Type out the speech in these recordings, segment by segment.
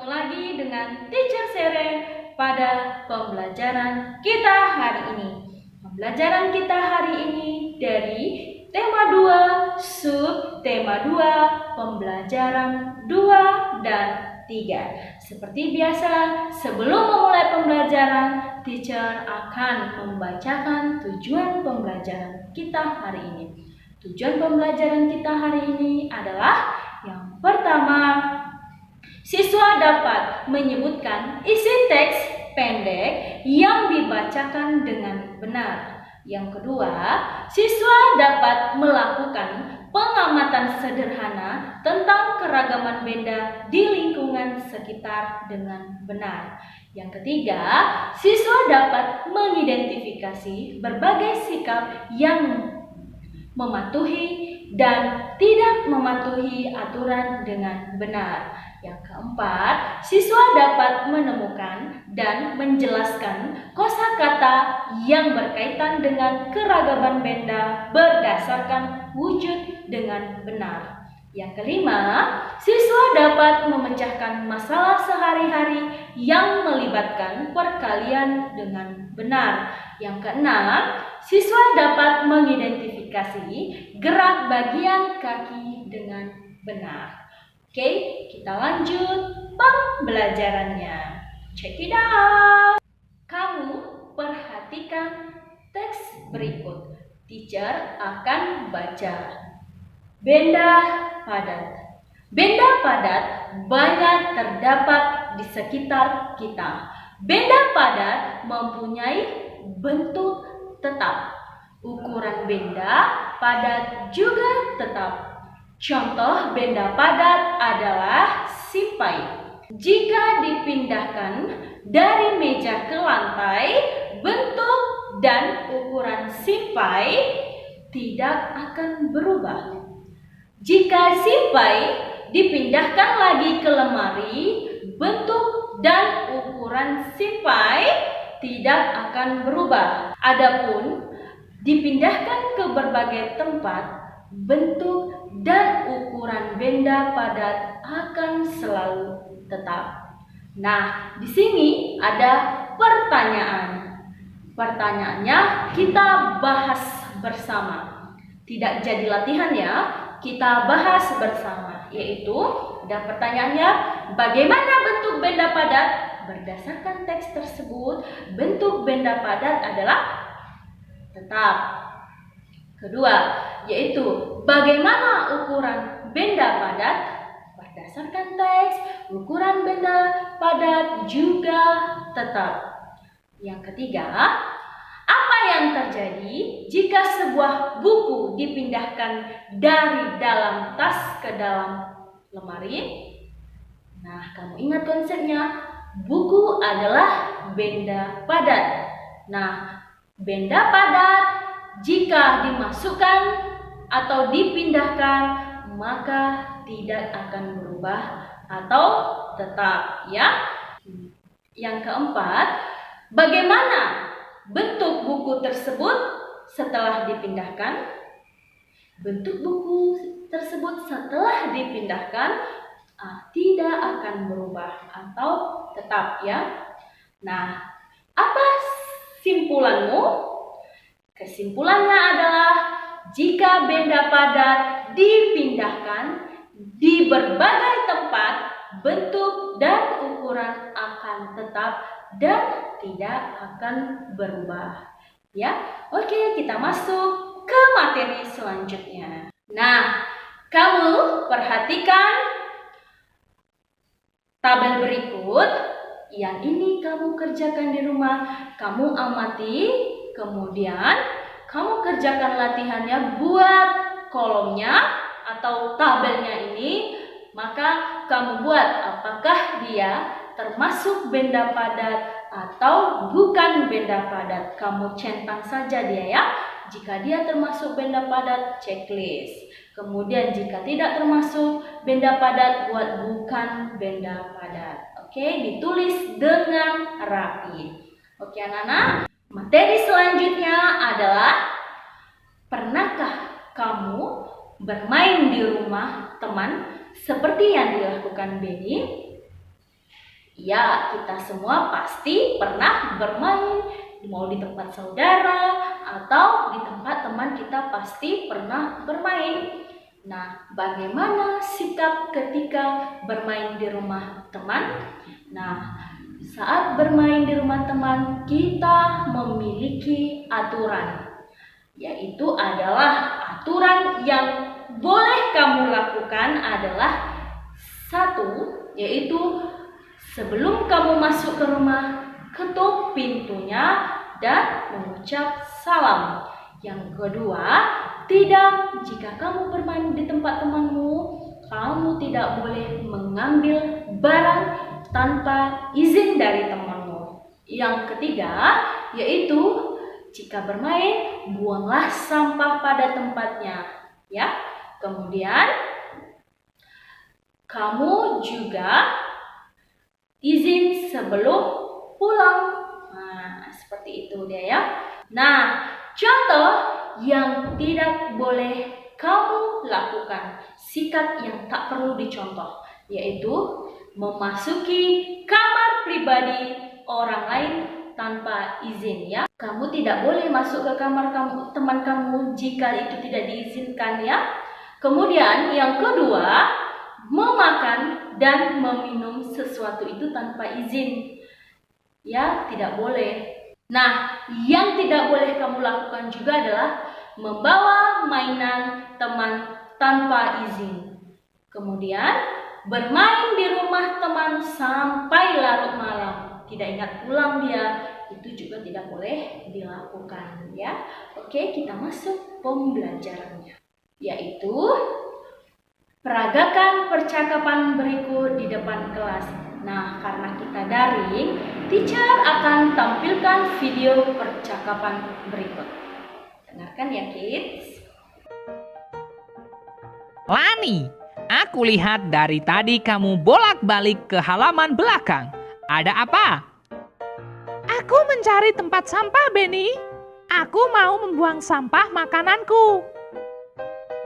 Bertemu lagi dengan Teacher Sere pada pembelajaran kita hari ini. Pembelajaran kita hari ini dari tema 2, sub tema 2, pembelajaran 2 dan 3. Seperti biasa, sebelum memulai pembelajaran, teacher akan membacakan tujuan pembelajaran kita hari ini. Tujuan pembelajaran kita hari ini adalah yang pertama, siswa dapat menyebutkan isi teks pendek yang dibacakan dengan benar. Yang kedua, siswa dapat melakukan pengamatan sederhana tentang keragaman benda di lingkungan sekitar dengan benar. Yang ketiga, siswa dapat mengidentifikasi berbagai sikap yang mematuhi dan tidak mematuhi aturan dengan benar. Yang keempat, siswa dapat menemukan dan menjelaskan kosakata yang berkaitan dengan keragaman benda berdasarkan wujud dengan benar. Yang kelima, siswa dapat memecahkan masalah sehari-hari yang melibatkan perkalian dengan benar. Yang keenam, siswa dapat mengidentifikasi gerak bagian kaki dengan benar. Oke, kita lanjut pembelajarannya. Check it out. Kamu perhatikan teks berikut. Teacher akan baca. Benda padat. Benda padat banyak terdapat di sekitar kita. Benda padat mempunyai bentuk tetap. Ukuran benda padat juga tetap. Contoh benda padat adalah simpai. Jika dipindahkan dari meja ke lantai, bentuk dan ukuran simpai tidak akan berubah. Jika simpai dipindahkan lagi ke lemari, bentuk dan ukuran simpai tidak akan berubah. Adapun dipindahkan ke berbagai tempat, bentuk dan ukuran benda padat akan selalu tetap. Nah, di sini ada pertanyaan. Pertanyaannya kita bahas bersama. Tidak jadi latihan ya, kita bahas bersama. Yaitu ada pertanyaannya, bagaimana bentuk benda padat? Berdasarkan teks tersebut, bentuk benda padat adalah tetap. Kedua, yaitu bagaimana ukuran benda padat? Berdasarkan teks, ukuran benda padat juga tetap. Yang ketiga, apa yang terjadi jika sebuah buku dipindahkan dari dalam tas ke dalam lemari? Nah, kamu ingat konsepnya? Buku adalah benda padat. Nah, benda padat jika dimasukkan atau dipindahkan, maka tidak akan berubah atau tetap, ya. Yang keempat, bagaimana bentuk buku tersebut setelah dipindahkan? Bentuk buku tersebut setelah dipindahkan tidak akan berubah atau tetap, ya. Nah, apa simpulanmu? Kesimpulannya adalah jika benda padat dipindahkan di berbagai tempat, bentuk dan ukuran akan tetap dan tidak akan berubah. Ya, oke, kita masuk ke materi selanjutnya. Nah, kamu perhatikan tabel berikut. Yang ini kamu kerjakan di rumah, kamu amati. Kemudian kamu kerjakan latihannya, buat kolomnya atau tabelnya ini. Maka kamu buat apakah dia termasuk benda padat atau bukan benda padat. Kamu centang saja dia, ya. Jika dia termasuk benda padat, checklist. Kemudian jika tidak termasuk benda padat, buat bukan benda padat. Oke, ditulis dengan rapi. Oke, anak-anak. Materi selanjutnya adalah, pernahkah kamu bermain di rumah teman seperti yang dilakukan Benny? Ya, kita semua pasti pernah bermain, mau di tempat saudara atau di tempat teman kita pasti pernah bermain. Nah, bagaimana sikap ketika bermain di rumah teman? Nah, saat bermain di rumah teman, kita memiliki aturan, yaitu adalah aturan yang boleh kamu lakukan adalah satu, yaitu sebelum kamu masuk ke rumah, ketuk pintunya dan mengucap salam. Yang kedua, jika kamu bermain di tempat temanmu, kamu tidak boleh mengambil barang tanpa izin dari temanmu. Yang ketiga, yaitu jika bermain, buanglah sampah pada tempatnya, ya. Kemudian, kamu juga izin sebelum pulang. Nah, seperti itu dia ya. Nah, contoh yang tidak boleh kamu lakukan, sikap yang tak perlu dicontoh, yaitu memasuki kamar pribadi orang lain tanpa izin ya. Kamu tidak boleh masuk ke kamar teman kamu jika itu tidak diizinkan ya. Kemudian yang kedua, memakan dan meminum sesuatu itu tanpa izin. Ya, tidak boleh. Nah, yang tidak boleh kamu lakukan juga adalah membawa mainan teman tanpa izin. Kemudian, bermain di rumah teman sampai larut malam. Tidak ingat pulang dia, itu juga tidak boleh dilakukan ya. Oke, kita masuk pembelajarannya, yaitu peragakan percakapan berikut di depan kelas. Nah, karena kita daring, teacher akan tampilkan video percakapan berikut. Dengarkan ya, kids. Lani, aku lihat dari tadi kamu bolak-balik ke halaman belakang. Ada apa? Aku mencari tempat sampah, Benny. Aku mau membuang sampah makananku.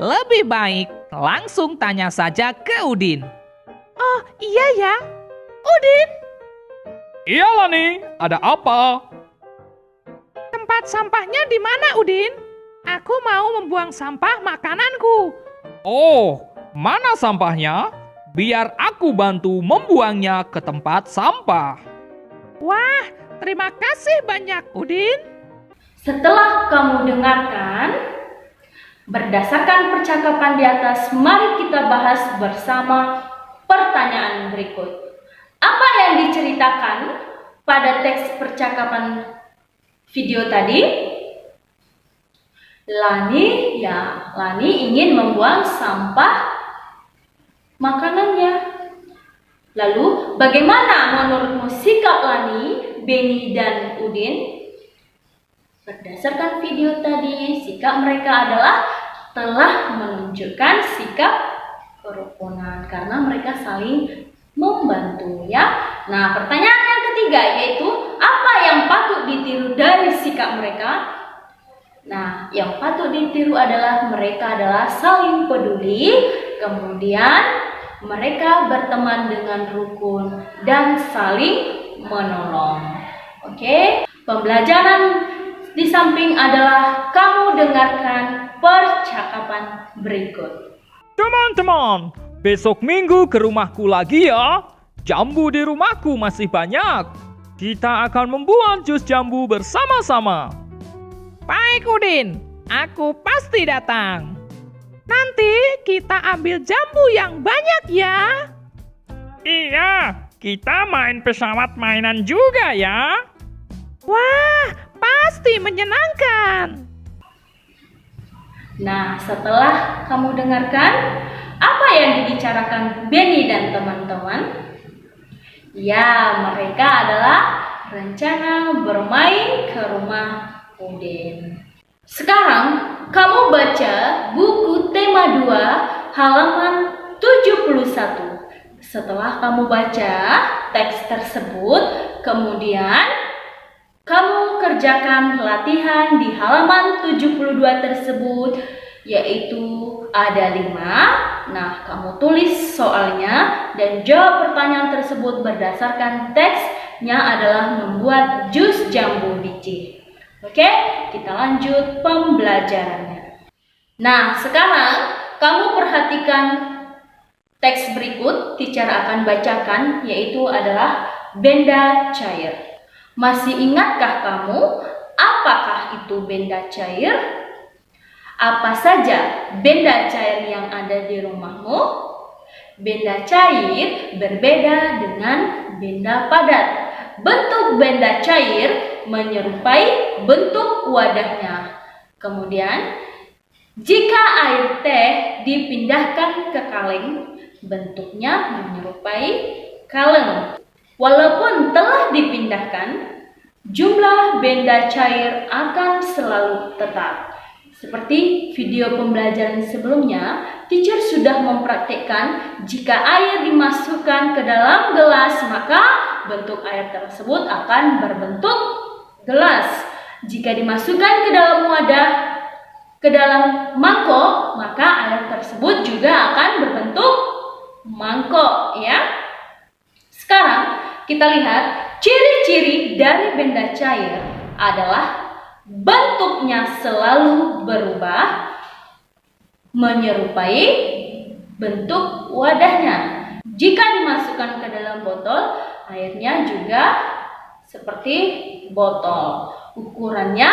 Lebih baik langsung tanya saja ke Udin. Oh, iya ya. Udin, Iya Lani, ada apa? tempat sampahnya di mana, Udin? Aku mau membuang sampah makananku. Oh, mana sampahnya? Biar aku bantu membuangnya ke tempat sampah. Wah, terima kasih banyak, Udin. Setelah kamu dengarkan, berdasarkan percakapan di atas, mari kita bahas bersama pertanyaan berikut. Apa yang diceritakan pada teks percakapan video tadi? Lani ingin membuang sampah makanannya. Lalu, bagaimana menurutmu sikap Lani, Benny, dan Udin? Berdasarkan video tadi, sikap mereka adalah telah menunjukkan sikap kerukunan karena mereka saling membantu ya. Nah, pertanyaan yang ketiga yaitu apa yang patut ditiru dari sikap mereka? Nah, yang patut ditiru adalah mereka adalah saling peduli, kemudian mereka berteman dengan rukun dan saling menolong. Oke, pembelajaran di samping adalah kamu dengarkan percakapan berikut. Teman-teman, besok minggu ke rumahku lagi ya. Jambu di rumahku masih banyak. Kita akan membuat jus jambu bersama-sama. Baik, Udin. Aku pasti datang. Nanti kita ambil jambu yang banyak ya. Iya, kita main pesawat mainan juga ya. Wah, pasti menyenangkan. Nah, setelah kamu dengarkan apa yang dibicarakan Benny dan teman-teman, ya, mereka adalah rencana bermain ke rumah Udin. Sekarang kamu baca buku tema 2 halaman 71. Setelah kamu baca teks tersebut, kemudian kamu kerjakan latihan di halaman 72 tersebut, yaitu ada 5 Nah, kamu tulis soalnya dan jawab pertanyaan tersebut berdasarkan teksnya adalah membuat jus jambu biji. Oke, kita lanjut pembelajarannya. Nah, sekarang kamu perhatikan teks berikut. Teacher akan bacakan, yaitu adalah benda cair. Masih ingatkah kamu apakah itu benda cair? Apa saja benda cair yang ada di rumahmu? Benda cair berbeda dengan benda padat. Bentuk benda cair menyerupai bentuk wadahnya. Kemudian, jika air teh dipindahkan ke kaleng, bentuknya menyerupai kaleng. Walaupun telah dipindahkan, jumlah benda cair akan selalu tetap. Seperti video pembelajaran sebelumnya, teacher sudah mempraktikkan jika air dimasukkan ke dalam gelas, maka bentuk air tersebut akan berbentuk gelas. Jika dimasukkan ke dalam wadah, ke dalam mangkok, maka air tersebut juga akan berbentuk mangkok, ya. Sekarang kita lihat ciri-ciri dari benda cair adalah bentuknya selalu berubah, menyerupai bentuk wadahnya. Jika dimasukkan ke dalam botol, airnya juga seperti botol. Ukurannya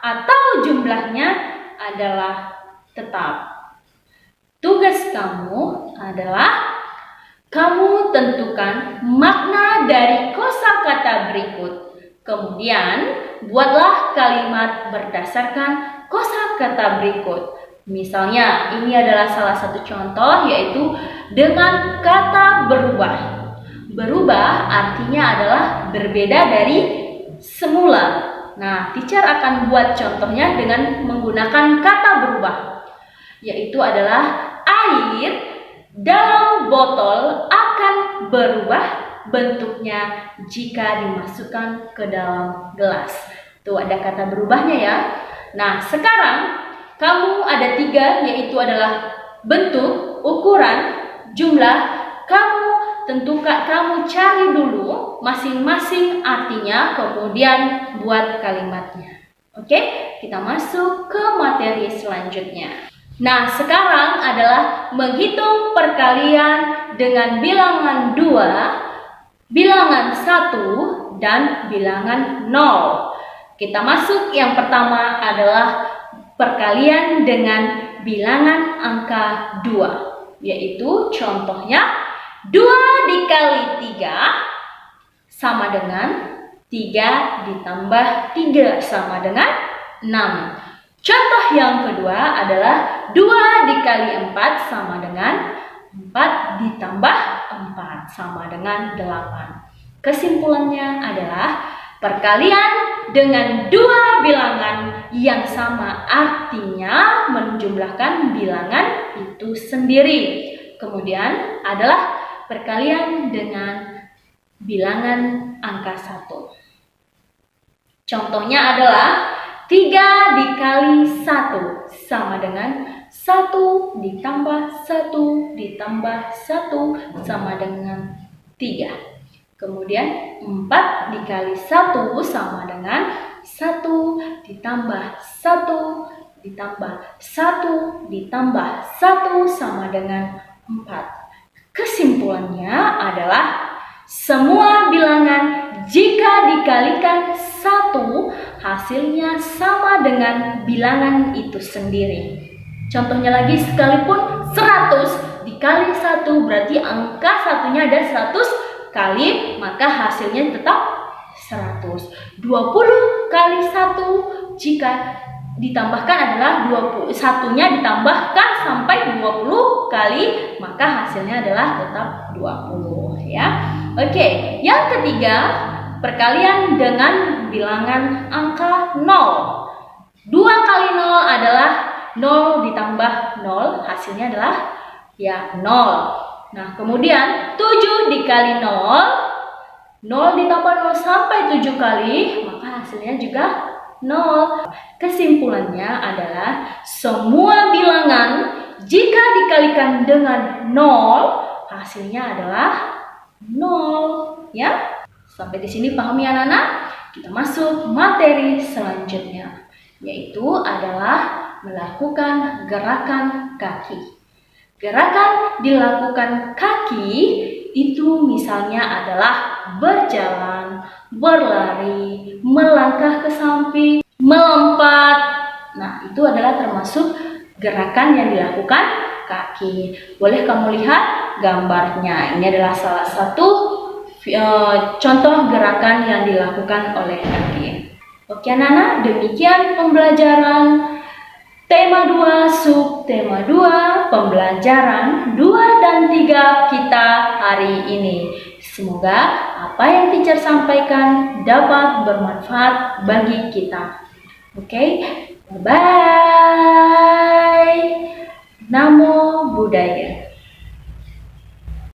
atau jumlahnya adalah tetap. Tugas kamu adalah kamu tentukan makna dari kosakata berikut. Kemudian, buatlah kalimat berdasarkan kosakata berikut. Misalnya, ini adalah salah satu contoh, yaitu dengan kata berubah. Berubah artinya adalah berbeda dari semula. Nah, teacher akan buat contohnya dengan menggunakan kata berubah, yaitu adalah air dalam botol akan berubah bentuknya jika dimasukkan ke dalam gelas. Tuh ada kata berubahnya ya. Nah, sekarang kamu ada 3, yaitu adalah bentuk, ukuran, jumlah. Kamu tentukan, kamu cari dulu masing-masing artinya, kemudian buat kalimatnya. Oke, kita masuk ke materi selanjutnya. Nah, sekarang adalah menghitung perkalian dengan bilangan 2, bilangan 1, dan bilangan 0. Kita masuk, yang pertama adalah perkalian dengan bilangan angka 2, yaitu contohnya 2 dikali 3 sama dengan 3 ditambah 3 sama dengan 6. Contoh yang kedua adalah 2 dikali 4 sama dengan 4 ditambah 4 sama dengan 8. Kesimpulannya adalah perkalian dengan 2 bilangan yang sama artinya menjumlahkan bilangan itu sendiri. Kemudian adalah perkalian dengan bilangan angka 1. Contohnya adalah 3 dikali 1 sama dengan 1 ditambah 1 ditambah 1 sama dengan 3. Kemudian 4 dikali 1 sama dengan 1 ditambah 1 ditambah 1 ditambah 1 sama dengan 4. Kesimpulannya adalah semua bilangan jika dikalikan 1 hasilnya sama dengan bilangan itu sendiri. Contohnya lagi, sekalipun 100 dikali 1 berarti angka satunya ada 100 kali, maka hasilnya tetap 100. 20 kali 1 jika ditambahkan adalah 20, satunya ditambahkan sampai 20 kali, maka hasilnya adalah tetap 20 ya. Oke, yang ketiga, perkalian dengan bilangan angka 0. 2 kali 0 adalah 0 ditambah 0, hasilnya adalah ya 0. Nah, kemudian 7 dikali 0, 0 ditambah 0 sampai 7 kali, maka hasilnya juga 0. Kesimpulannya adalah semua bilangan jika dikalikan dengan 0, hasilnya adalah 0, ya. Sampai di sini paham ya anak-anak? Kita masuk materi selanjutnya, yaitu adalah melakukan gerakan kaki. Gerakan dilakukan kaki itu misalnya adalah berjalan, berlari, melangkah ke samping, melompat. Nah, itu adalah termasuk gerakan yang dilakukan kaki. Boleh kamu lihat gambarnya. Ini adalah salah satu contoh gerakan yang dilakukan oleh kaki. Oke anak-anak, demikian pembelajaran tema 2, subtema 2, pembelajaran 2 dan 3 kita hari ini. Semoga apa yang teacher sampaikan dapat bermanfaat bagi kita. Oke, bye-bye. Namo Buddhaya.